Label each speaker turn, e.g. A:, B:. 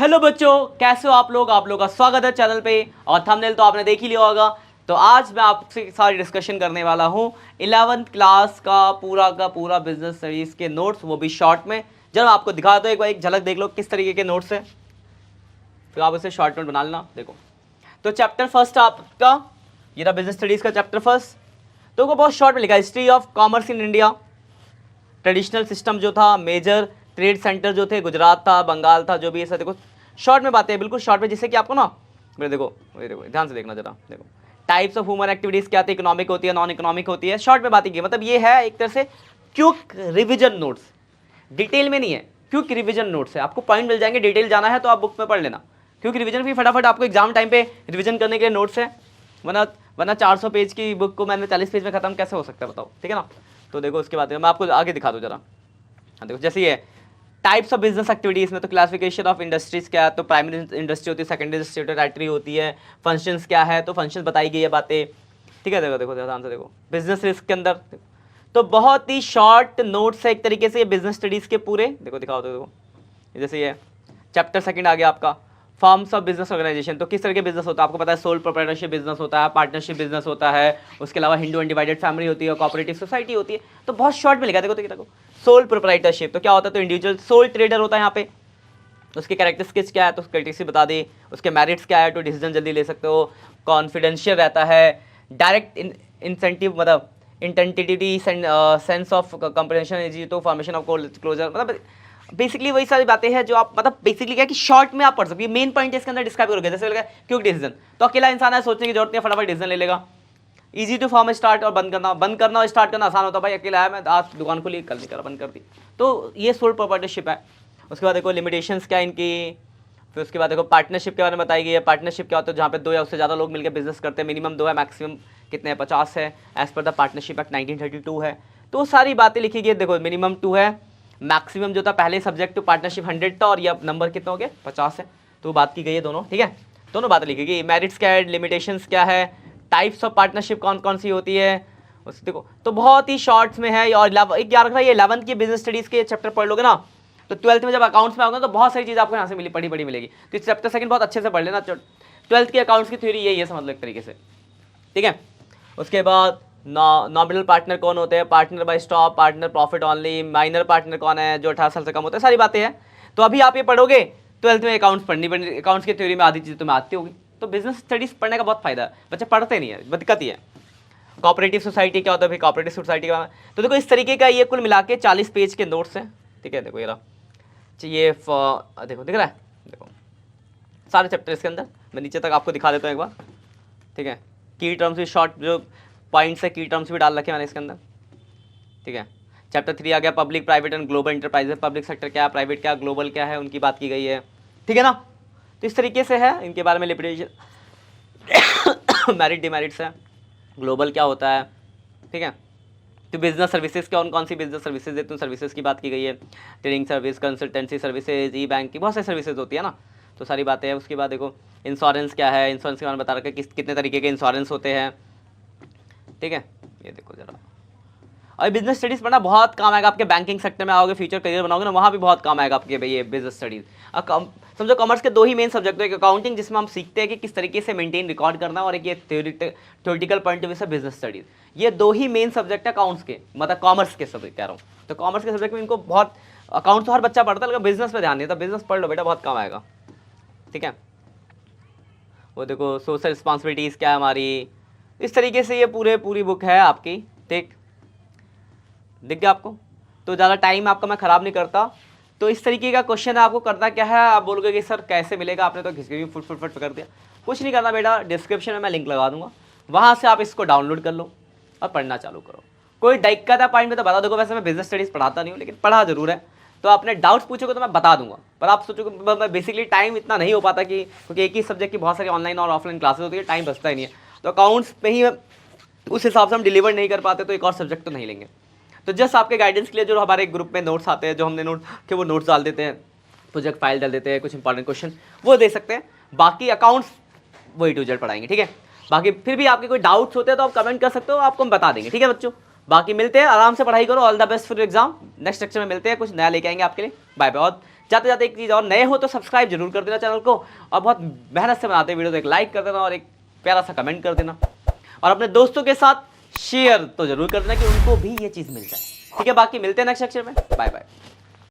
A: Hello बच्चों, कैसे हो आप लोग। का स्वागत है चैनल पे और थंबनेल तो आपने देख ही लिया होगा। तो आज मैं आपसे सारी डिस्कशन करने वाला हूँ 11th क्लास का पूरा बिजनेस स्टडीज के नोट्स, वो भी शॉर्ट में। जब मैं आपको दिखा दो, एक बार एक झलक देख लो किस तरीके के नोट्स हैं, फिर आप उसे शॉर्ट नोट बना लेना। देखो, तो चैप्टर फर्स्ट आपका ये रहा बिजनेस स्टडीज का चैप्टर फर्स्ट। तो वो बहुत शॉर्ट में लिखा है, history of commerce in India. Traditional system जो था, मेजर ट्रेड सेंटर जो थे, गुजरात था, बंगाल था, जो भी ऐसा। देखो शॉर्ट में बातें हैं, बिल्कुल शॉर्ट में, जिससे कि आपको ना मेरे देखो ध्यान से देखना जरा। देखो टाइप्स ऑफ ह्यूमन एक्टिविटीज़ क्या थी, इकोनॉमिक होती है, नॉन इकोनॉमिक होती है, शॉर्ट में बातें की। मतलब ये है एक तरह से क्विक रिविजन नोट्स, डिटेल में नहीं है, क्विक रिविजन नोट्स है। आपको पॉइंट मिल जाएंगे, डिटेल जाना है तो आप बुक में पढ़ लेना। क्विक रिविजन भी फटाफट आपको एग्जाम टाइम पे रिविजन करने के लिए नोट्स है, वरना 400 पेज की बुक को मैंने 40 पेज में खत्म कैसे हो सकता है बताओ, ठीक है ना। तो देखो उसके बाद मैं आपको आगे दिखा दूँ जरा। हाँ देखो, जैसे ये टाइप्स ऑफ बिजनेस एक्टिविटीज़ में तो क्लासिफिकेशन ऑफ इंडस्ट्रीज क्या है, तो प्राइमरी इंडस्ट्री होती है, सेकेंडरी इंडस्ट्री टैरिटरी होती है, फंक्शंस क्या है, तो फंक्शंस बताई गई है बातें, ठीक है। देखो ध्यान से देखो, बिजनेस रिस्क के अंदर तो बहुत ही शॉर्ट नोट्स है एक तरीके से ये बिजनेस स्टडीज़ के पूरे। देखो दिखाओ, तो देखो जैसे ये चैप्टर सेकंड आ गया आपका, फॉर्म्स ऑफ बिजनेस ऑर्गेनाइजेशन। तो किस तरह के बिजनेस होता है आपको पता है, सोल प्रोप्राइटरशिप बिजनेस होता है, पार्टनरशिप बिजनेस होता है, उसके अलावा हिंदू अनडिवाइडेड फैमिली होती है, कोऑपरेटिव सोसाइटी होती है। तो बहुत शॉर्ट में लिखा है। देखो सोल प्रोप्राइटरशिप तो क्या होता है, तो इंडिविजुअल सोल ट्रेडर होता है यहाँ पे। उसके कैरेक्टरिस्टिक्स क्या है, तो कैरेक्टरिस्टिक्स बता दी, उसके मेरिट्स क्या है, तो डिसीजन जल्दी ले सकते हो, कॉन्फिडेंशियल रहता है, डायरेक्ट इंसेंटिव मतलब इंटेंटिटी सेंस ऑफ कंप्रेंशन तो फॉर्मेशन ऑफ क्लोजर, मतलब बेसिकली वही सारी बातें हैं जो आप मतलब बेसिकली क्या है कि शॉर्ट में आप पढ़ सकते हो। मेन पॉइंट इसके अंदर डिस्क्राइब करोगे, जैसे लगा क्विक डिसीजन, तो अकेला इंसान है, सोचने की जरूरत नहीं है, फटाफट डिसीजन ले लेगा। इजी टू फॉर्म स्टार्ट और बंद करना और स्टार्ट करना आसान होता है। भाई अकेला है, मैं आज दुकान खोली, कल नहीं करा, बंद कर दी। तो ये सोल प्रोप्राइटरशिप है। उसके बाद देखो लिमिटेशंस क्या इनकी, फिर उसके बाद देखो पार्टनरशिप के बारे में बताई गई है। पार्टनरशिप क्या होता है, जहाँ पे 2 या उससे ज़्यादा लोग मिलकर बिजनेस करते हैं, मिनिमम 2 है, मैक्सिमम कितने हैं, 50 है, as per the partnership act 1932 है। तो सारी बातें लिखी गई। देखो मिनिमम 2 है, मैक्सिमम जो था पहले सब्जेक्ट टू पार्टनरशिप 100 था, और ये नंबर कितना हो गया, 50 है। तो बात की गई है दोनों, ठीक है, दोनों बातें लिखी गई। मेरिट्स क्या है, लिमिटेशंस क्या है, टाइप्स ऑफ पार्टनरशिप कौन कौन सी होती है, उस देखो। तो बहुत ही शॉर्ट्स में है। और एक याद रखना, ये 11th की बिजनेस स्टडीज़ के चैप्टर पढ़ लोगे ना, तो 12th में जब अकाउंट्स में आओगे तो बहुत सारी चीज़ आपको यहाँ से पढ़ी मिलेगी। तो इस चैप्टर सेकंड बहुत अच्छे से पढ़ लेना। 12th की अकाउंट्स की थ्योरी यही है, समझ लो एक तरीके से, ठीक है। उसके बाद नॉमिनल पार्टनर कौन होते हैं, partner by stock, partner profit only, minor partner कौन है, जो 18 साल से कम होते हैं, सारी बातें हैं। तो अभी आप ये पढ़ोगे 12th में, अकाउंट्स पढ़नी, अकाउंट्स की थ्योरी में आधी चीज़ तुम्हें आती होगी। तो बिजनेस स्टडीज़ पढ़ने का बहुत फायदा है, बच्चे पढ़ते नहीं है, दिक्कत ही है। कोऑपरेटिव सोसाइटी क्या होता है, भाई कोऑपरेटिव सोसाइटी का। तो देखो इस तरीके का ये कुल मिला के 40 पेज के नोट्स हैं, ठीक है। देखो ये रहा, ये देखो दिख रहा है, देखो सारे चैप्टर इसके अंदर, मैं नीचे तक आपको दिखा देता हूँ एक बार, ठीक है। की टर्म्स भी शॉर्ट जो पॉइंट्स है, की टर्म्स भी डाल रखे मैंने इसके अंदर, ठीक है। चैप्टर 3 आ गया public private and global enterprises. Public sector क्या है, प्राइवेट क्या, ग्लोबल क्या है, उनकी बात की गई है, ठीक है ना। तो इस तरीके से है इनके बारे में लिमिटेशन मेरिट डिमेरिट्स है, ग्लोबल क्या होता है, ठीक है। तो बिजनेस सर्विसेज कौन कौन सी बिजनेस सर्विसेज है, तो सर्विसेज की बात की गई है, ट्रेडिंग सर्विस, कंसल्टेंसी सर्विसेज, ई बैंक की बहुत सारी सर्विसेज होती है ना, तो सारी बातें हैं। उसके बाद देखो इंश्योरेंस क्या है, इंश्योरेंस के बारे में बता रखा है, कितने तरीके के इंश्योरेंस होते हैं, ठीक है। ये देखो जरा, और बिजनेस स्टडीज़ पढ़ना बहुत काम आएगा आपके, बैंकिंग सेक्टर में आओगे, फ्यूचर करियर बनाओगे ना, वहाँ भी बहुत काम आएगा आपके भाई ये बिजनेस स्टडीज़। समझो कॉमर्स के 2 ही मेन सब्जेक्ट है, एक अकाउंटिंग जिसमें हम सीखते हैं कि किस तरीके से मेंटेन रिकॉर्ड करना, और एक ये थ्योरेटिकल पॉइंट ऑफ व्यू से बिजनेस स्टडीज़। ये 2 ही मेन सब्जेक्ट है अकाउंट्स के, मतलब कॉमर्स के सब्जेक्ट कह रहा हूँ। तो कॉमर्स के सब्जेक्ट में इनको बहुत, अकाउंट्स तो हर बच्चा पढ़ता है, लेकिन बिजनेस पे ध्यान नहीं था, बिजनेस पढ़ लो बेटा, बहुत काम आएगा, ठीक है। वो देखो सोशल रिस्पॉन्सिबिलिटीज़ क्या है हमारी, इस तरीके से ये पूरी बुक है आपकी, ठीक, दिख गया आपको। तो ज़्यादा टाइम आपका मैं ख़राब नहीं करता। तो इस तरीके का क्वेश्चन है, आपको करना क्या है, आप बोलोगे कि सर कैसे मिलेगा, आपने तो घिसके फुट कर दिया। कुछ नहीं करना बेटा, डिस्क्रिप्शन में मैं लिंक लगा दूंगा, वहाँ से आप इसको डाउनलोड कर लो और पढ़ना चालू करो। कोई दिक्कत है पॉइंट में तो बता दो। वैसे मैं बिजनेस स्टडीज़ पढ़ाता नहीं हूँ, लेकिन पढ़ा जरूर है, तो आपने डाउट्स पूछोगे तो मैं बता दूंगा। पर आप सोचोगे बेसिकली टाइम इतना नहीं हो पाता, कि क्योंकि एक ही सब्जेक्ट की बहुत सारी ऑनलाइन और ऑफलाइन क्लासेस होती है, टाइम बचता ही नहीं है। तो अकाउंट्स पे ही उस हिसाब से हम डिलीवर नहीं कर पाते, तो एक और सब्जेक्ट तो नहीं लेंगे। तो जस्ट आपके गाइडेंस के लिए जो हमारे ग्रुप में नोट्स आते हैं, जो हमने नोट के वो नोट्स डाल देते हैं, प्रोजेक्ट फाइल डाल देते हैं, कुछ इंपॉर्टेंट क्वेश्चन वो दे सकते हैं। बाकी अकाउंट्स वही टू जेड पढ़ाएंगे, ठीक है। बाकी फिर भी आपके कोई डाउट्स होते हैं तो आप कमेंट कर सकते हो, आपको हम बता देंगे, ठीक है बच्चों। बाकी मिलते हैं, आराम से पढ़ाई करो, all the best for exam. Next lecture में मिलते हैं, कुछ नया लेके आएंगे आपके लिए। Bye bye. और जाते जाते एक चीज़ और, नए हो तो सब्सक्राइब जरूर कर देना चैनल को, और बहुत मेहनत से बनाते वीडियो तो एक लाइक कर देना और एक प्यारा सा कमेंट कर देना, और अपने दोस्तों के साथ शेयर तो जरूर कर देना कि उनको भी ये चीज़ मिल जाए। ठीक है, बाकी मिलते हैं नेक्स्ट लेक्चर में। Bye bye.